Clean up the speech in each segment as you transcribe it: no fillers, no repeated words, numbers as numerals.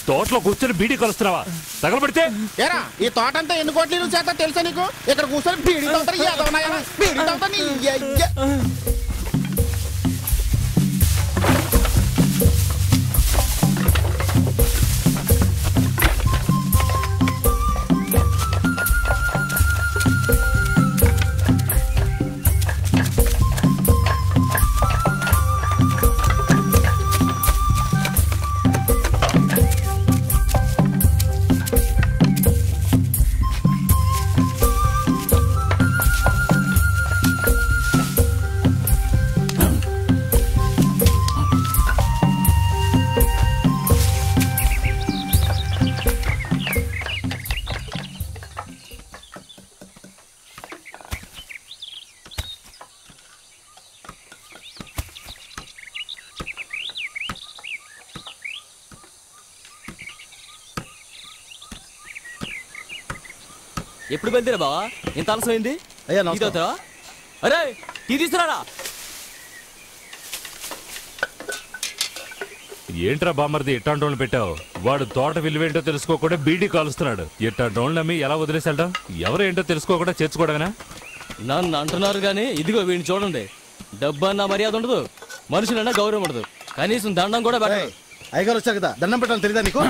తోటలో కూర్చొని బీడీ కలుస్తున్నావా? తగలబెడితే ఏరా ఈ తోట అంతా ఎన్ని కోట్లు చేస్తా తెలుసా నీకు? ఇక్కడ కూర్చొని బీడీ తాగుతారు. ఎప్పుడు బయలుదేరా బావా? ఎంత ఆలస్యమైంది? అయ్యా అరే టీ తీసుకురారా. ఏంట్రా బామ్మర్ది ఇట్టాంటోళ్ళు పెట్టావు? వాడు తోట విలువేంటో తెలుసుకోకుండా బీడీ కాలుస్తున్నాడు. ఇట్టాంటోళ్ళు నమ్మి ఎలా వదిలేసాడో? ఎవరేంటో తెలుసుకోకుండా చేర్చుకోవడమేనా? నన్ను అంటున్నారు కానీ ఇదిగో వీడిని చూడండి. డబ్బు అన్న మర్యాద ఉండదు, మనుషులన్నా గౌరవం ఉండదు, కనీసం దండం కూడా పెట్టాలి. అయ్యగారు వచ్చారు కదా, దండం పెట్టాలని తెలియదా నీకు?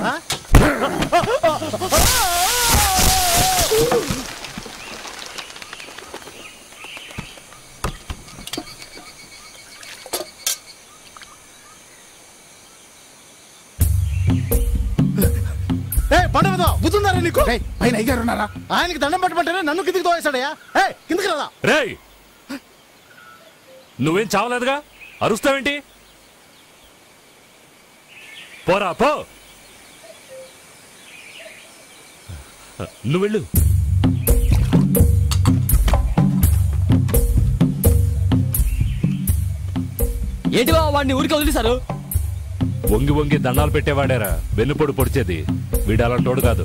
బుద్ధున్నారా నీకు? పైన అయ్యగారు ఉన్నారా? ఆయనకి దండం పెట్టమంటేనే నన్ను కిందికి తోవేశాడయ్యా. కిందికి రాదా? రేయ్ నువ్వేం చావలేదుగా, అరుస్తావేంటి? పోరా పో. నువ్వు వెళ్ళు. ఏంటివా వాడిని ఊరికి వదిలేశారు? వంగి వంగి దండాలు పెట్టేవాడేరా వెన్నుపొడు పొడిచేది. వీడాలంటోడు కాదు.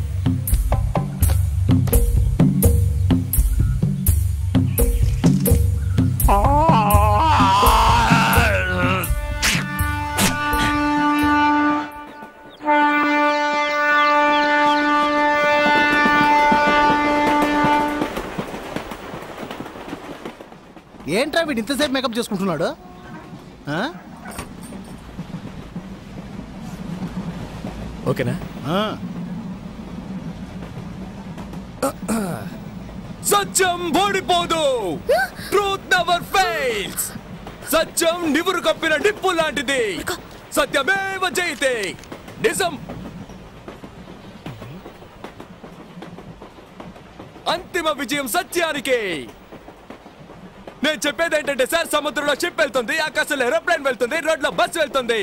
ఏంట్రా వీడు ఇంతసేపు మేకప్ చేసుకుంటున్నాడు? ఓకేనా? సత్యం ఓడిపోదు. Truth never fails. సత్యం నివురు కప్పిన నిప్పు లాంటిది. సత్యమేవ జయతే. నిజం అంతిమ విజయం సత్యానికి. నేను చెప్పేది ఏంటంటే సార్, సముద్రంలో షిప్ వెళ్తుంది, ఆకాశంలో ఏరోప్లేన్ వెళ్తుంది, రోడ్లో బస్సు వెళ్తుంది.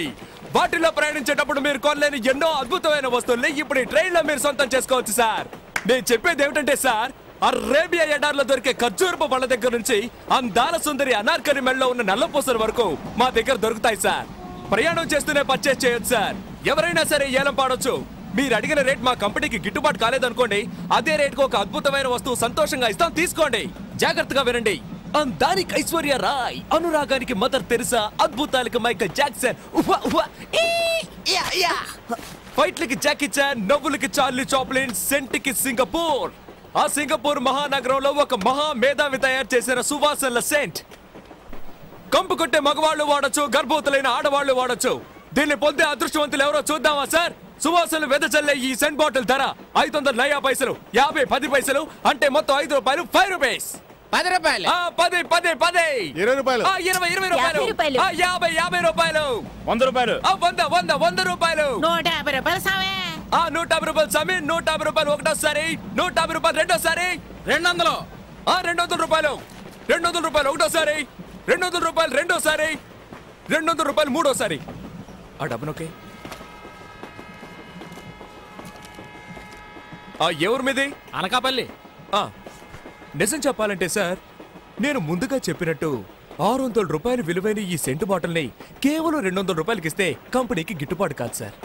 వాటిలో ప్రయాణించేటప్పుడు మీరు కొనలేని ఎన్నో అద్భుతమైన వస్తువుల్ని ఇప్పుడు ఈ ట్రైన్ లో మీరు సొంతం చేసుకోవచ్చు సార్. నేను చెప్పేది ఏమిటంటే సార్, అరేబియా ఎడార్లో దొరికే ఖర్జూరపు పళ్ళ దగ్గర నుంచి అందాల సుందరి అనార్కలి మెడలో ఉన్న నల్లపూసల వరకు మా దగ్గర దొరుకుతాయి సార్. ప్రయాణం చేస్తూనే పర్చేస్ చేయొచ్చు సార్. ఎవరైనా సరే ఏలం పాడొచ్చు. మీరు అడిగిన రేట్ మా కంపెనీకి గిట్టుబాటు కాలేదనుకోండి, అదే రేటుకు ఒక అద్భుతమైన వస్తువు సంతోషంగా ఇస్తాం, తీసుకోండి. జాగ్రత్తగా వినండి. అందానికి ఐశ్వర్య రాయ్, అనురాగానికి మదర్ తెరిసా, అద్భుతాలకి మైకల్ జాక్సన్, ఫైట్లకి జాకీ చాన్, నవ్వులకి చార్లీ చాప్లిన్, సెంట్కి సింగపూర్. ఆ సింగపూర్ మహానగరంలో ఒక మహా మేధావి తయారు చేసిన సువాసనల సెంట్. కంపు కొట్టే మగవాళ్ళు వాడచ్చు, గర్భవతులైన ఆడవాళ్లు వాడచ్చు. దీన్ని పొందే అదృష్టవంతులు ఎవరో చూద్దామా సార్? సువాసనలు వెదజల్లే ఈ సెంట్ బాటిల్ ధర 500 పైసలు, 50 10 పైసలు, అంటే మొత్తం 5 రూపాయలు, 5 రూపీస్. 10 రూపాయలు, 10 10 10, 20 రూపాయలు, 20 రూపాయలు, 50 50 రూపాయలు, 100 రూపాయలు, 100 100 100 రూపాయలు, 150 రూపాయలు సామే. 150 రూపాయలు సామి, 150 రూపాయలు ఒకటోసారి, 150 రూపాయలు రెండోసారి, 200 200 రూపాయలు, 200 రూపాయలు ఒకటోసారి, 200 రూపాయలు రెండోసారి, 200 రూపాయలు మూడోసారి. ఆ డబ్బునొకే ఎవరి మీది? అనకాపల్లి. నిజం చెప్పాలంటే సార్, నేను ముందుగా చెప్పినట్టు 600 రూపాయలు విలువైన ఈ సెంటు బాటిల్ని కేవలం 200 రూపాయలకి ఇస్తే కంపెనీకి గిట్టుబాటు కాదు సార్.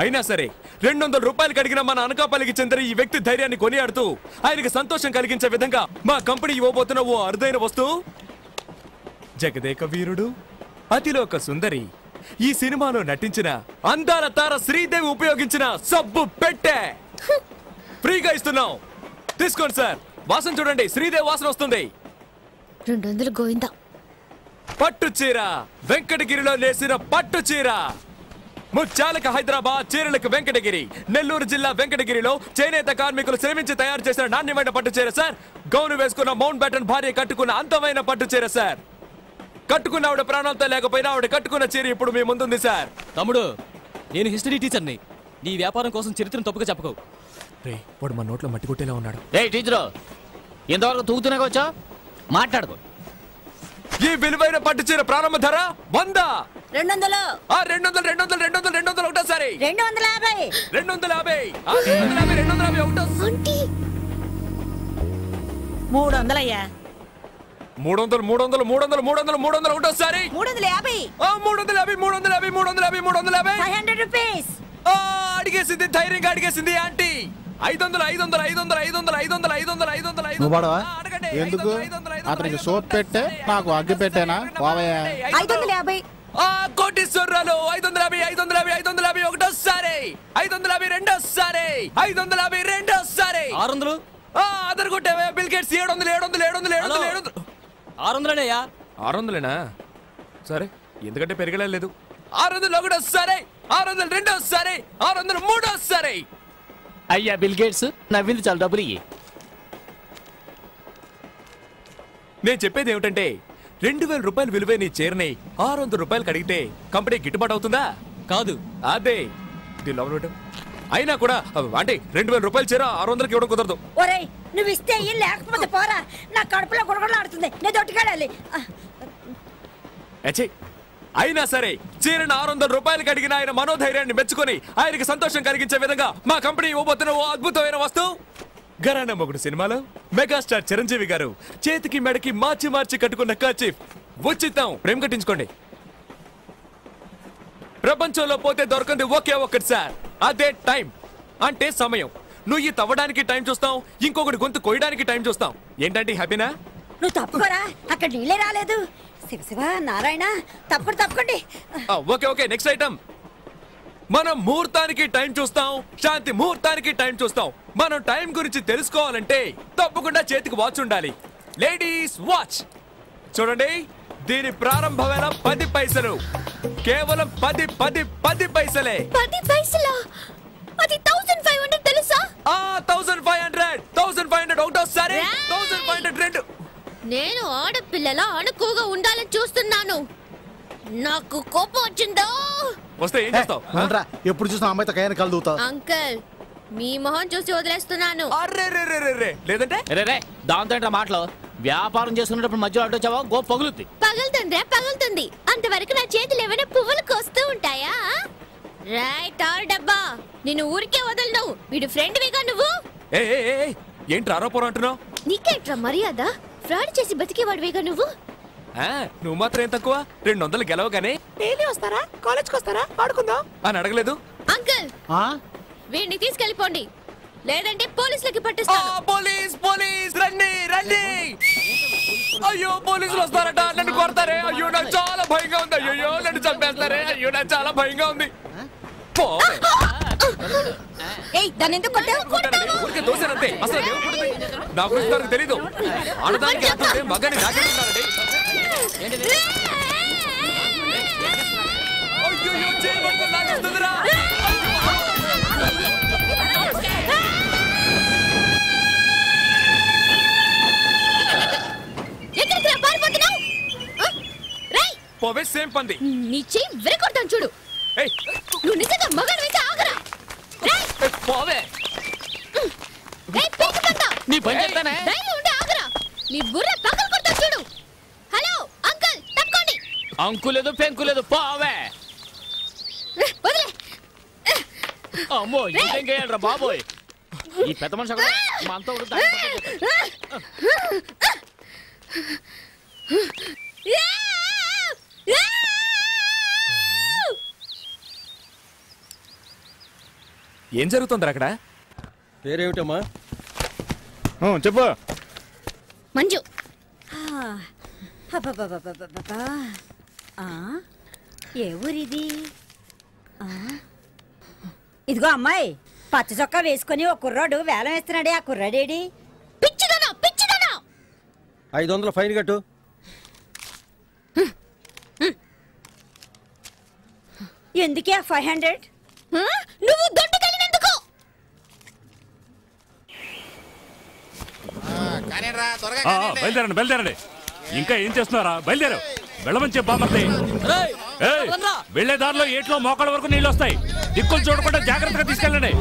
అయినా సరే 200 రూపాయలకి అడిగిన మన అనకాపల్లికి చెందిన ఈ వ్యక్తి ధైర్యాన్ని కొనియాడుతూ ఆయనకి సంతోషం కలిగించే విధంగా మా కంపెనీ ఇవ్వబోతున్న ఓ అరుదైన వస్తువు, జగదేక వీరుడు, అతిలోక సుందరి, ఈ సినిమాలో నటించిన అందాల తార శ్రీదేవి ఉపయోగించిన సబ్బు పెట్టే ఫ్రీగా ఇస్తున్నాం. తీసుకోండి సార్. వాసన చూడండి, శ్రీదేవి వాసన వస్తుంది. 200 గోవిందా. పట్టు చీర, వెంకటగిరిలో నేసిన పట్టు చీర. ముత్యాలకు హైదరాబాద్, చీరలకు వెంకటగిరి. నెల్లూరు జిల్లా వెంకటగిరిలో చేనేత కార్మికులు శ్రమించి తయారు చేసిన నాణ్యమైన పట్టు చీర సార్. గౌను వేసుకున్న మౌంట్ బ్యాటన్ భార్య కట్టుకున్న అందమైన పట్టు చీర సార్. కట్టుకున్న ఆవిడ ప్రాణాలతో లేకపోయినా ఆవిడ కట్టుకున్న చీర ఇప్పుడు మీ ముందుంది సార్. తమ్ముడు, నేను హిస్టరీ టీచర్ని. నీ వ్యాపారం కోసం చరిత్రను తప్పుగా చెప్పకు. రే, వాడు మన నోట్లో మట్టి కొట్టేలా ఉన్నాడు. రే టీచరు, ఇంతవరకు తూగుతూనే వచ్చా మాట్లాడుకో. ఈ విలువైన పట్టు చీర ప్రారంభ ధర 100. 200. 200 ఒకటోసారి. 250. 250. 250 ఒకటో. ఆంటీ 300 అయ్యా. 300 ఒకటోసారి. 350. 350. 500 రూపీస్. అడిగేసింది, ధైర్యంగా అడిగేసింది ఆంటీ. 500. నువ్వు పడవా? ఎందుకు? అతనికి సోప్ పెట్టే, నాకు అగ్గి పెట్టేనా? పోవయ్యా. 550. కోటీశ్వరరాలు. 550 ఒకటోసారి. 550 రెండోసారి. 550 రెండోసారి. 600. అదర్ కొట్టావే. Bill gates 700. 600 600 సరే, ఎందుకంటే పెరగలేదు. 600 ఒకటోసారి. 600 రెండోసారి. 600 మూడోసారి. అయ్యా బిల్ గేట్స్, నవ్వింది చాలా డబ్బులు ఇయ్యి. నేను చెప్పేది ఏమిటంటే 2000 రూపాయలు విలువైన ఈ చీరని 600 రూపాయలు అడిగితే కంపెనీ గిట్టుబాటు అవుతుందా? కాదు. అదే దీని లోపల పెట్టు. అయినా కూడా అంటే 2000 రూపాయల చీర 600కి ఇవ్వడం కుదరదు. ఒరేయ్, నువ్వు ఇస్తే ఇయ్యి, లేకపోతే పోరా. నా కడుపులో గుడగొడలాడుతుంది. నేను దొట్టుకెళ్ళాలి. అచ్చే, అయినా సరే చీరను 600 రూపాయలకి అడిగిన ఆయన మనోధైర్యాన్ని మెచ్చుకొని ఆయనకి సంతోషం కలిగించే విధంగా మా కంపెనీ ఇవ్వబోతున్న ఓ అద్భుతమైన వస్తువు. ఘరానా మొగుడు సినిమాలో మెగాస్టార్ చిరంజీవి గారు చేతికి మెడకి మార్చి కట్టుకున్న కర్చీఫ్ ఉచితం. ప్రేమ కట్టించుకోండి. ప్రపంచంలో పోతే దొరకంది ఒకే ఒక్కటి సార్, అదే టైం. అంటే సమయం. నువ్వు ఈ తవ్వడానికి టైం చూస్తాం, ఇంకొకటి గొంతు కొయ్యడానికి టైం చూస్తాం. ఏంటంటే హ్యాపీనా? నువ్వు తప్పుకోరా, అక్కడ నీళ్ళే రాలేదు. శివ నారాయణ, తప్పకండి. Okay, next item. మనం ముహూర్తానికి టైం చూస్తాం, శాంతి ముహూర్తానికి టైం చూస్తాం. మనం టైం గురించి తెలుసుకోవాలంటే తప్పకుండా చేతికి వాచ్ ఉండాలి. లేడీస్ వాచ్ చూడండి. దీని ప్రారంభ వేళ 10 పైసలు. కేవలం 10 పైసలే. 10 పైసలా? అది 1500 తెలుసా? 1500 ఒకటోసారి. 1500 రెండు. నేను ఆడపిల్లలా అణుకుగా ఉండాలని చూస్తున్నాను. నాకు కోపం వచ్చిందో. వస్తే ఏం చేస్తావు? అవునరా, ఎప్పుడు చూసినా అమ్మాయితో కయ్యాన్ని కలుదుతావు. అంకుల్, మీ మొహం చూసి వదిలేస్తున్నాను. లేదంటే రే దాంతో ఏంట్రా మాటలు? వ్యాపారం చేసుకునేటప్పుడు మధ్యలో అడ్డు వచ్చావా గో పగులుద్ది. పగులుతుంది. అంతవరకు నా చేతులు ఏమైనా పువ్వులు కోస్తూ ఉంటాయా? రైట్ ఆర్ డబ్బా, నిన్ను ఊరికే వదలను. వీడు ఫ్రెండ్ విగా నువ్వు. ఏంటి ఆరోపణ అంటున్నావు? నీకేంట్రా మర్యాద? ఫ్రాడ్ చేసి బతికేవాడివేగా నువ్వు. నువ్వు మాత్రం ఏం తక్కువ? 200 గెలవగానే డైలీ వస్తారా? కాలేజ్కి వస్తారా? ఆడుకుందాం అని అడగలేదు. అంకుల్, వీడిని తీసుకెళ్ళిపోండి, లేదంటే పోలీసులకి పట్టిస్తాను. పోలీస్ రండి. అయ్యో, పోలీసులు వస్తారట. నన్ను కొడతారే. అయ్యో, నాకు చాలా భయంగా ఉంది. అయ్యో, నన్ను చంపేస్తారే. అయ్యో, నాకు చాలా భయంగా ఉంది. దాన్ని ఎందుకు కొట్టావు? ఊరికే దోశానంతే. అసలు నా గురించి నాకు తెలీదు. ఆడదానికి అంటుంటే మగాని నాకేంటారండి. అయ్యో, చేయబడుతుంది. నాకు వస్తుందిరా. పోవే, సేమ్ పంది. నీ చెయ్యి విరగొడతాను చూడు. నువ్వు నిజంగా మగాడివైతే ఆగరా. పోవే. నీ పని చెప్తానే. ఆగరా, నీ బుర్ర పగలు కొడతా చూడు. హలో అంకుల్, తప్పుకోండి. అంకులేదు పెంకులేదు, పోవే. వదిలే. అమ్మో, ఇంకేం చేయాలరా బాబోయ్. ఈ పెద్ద మనిషి మనతో ఏం జరుగుతుంది అక్కడ? పేరేమిటమ్మా? చెప్పు. మంజు. ఏ ఊరిది? ఇదిగో అమ్మాయి, పచ్చ చొక్కా వేసుకుని ఒక కుర్రాడు వేలం వేస్తున్నాడే, ఆ కుర్రాడేడి? పిచ్చిదనా పిచ్చిదనా 500 ఫైన్ కట్టు. ఎందుకే 500? నువ్వు దొడ్డుకెళ్ళినందుకు. బయలుదేరండి బయలుదేరండి. ఇంకా ఏం చేస్తున్నారా? బయలుదేరు. వెళ్ళమని చెప్పు బామర్ది. వెళ్లే దారిలో ఏట్లో మోకాళ్ళ వరకు నీళ్ళు వస్తాయి. దిక్కులు చూడకుండా జాగ్రత్తగా తీసుకెళ్ళండి.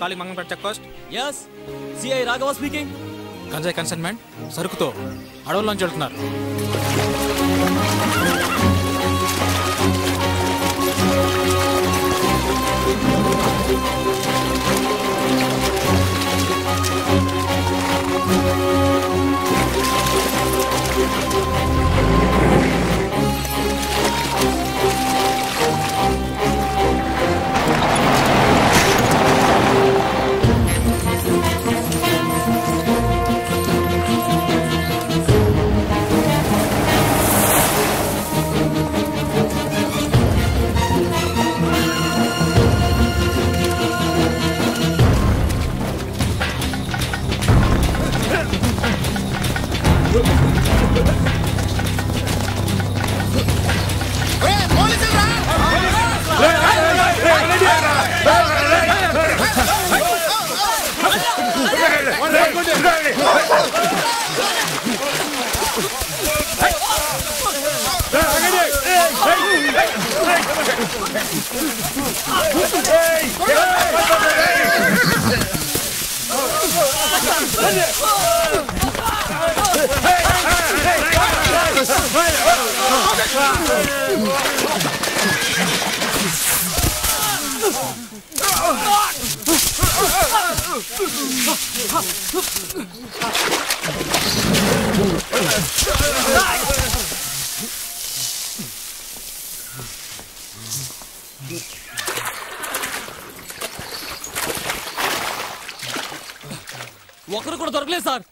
calling Mangalpet check post. Yes, CI Raghava speaking. Kanjai consignment సరుకుతో అడవుల్లోంచి వెళ్తున్నారు. ఒకరు కూడా దొరకలేదు సార్.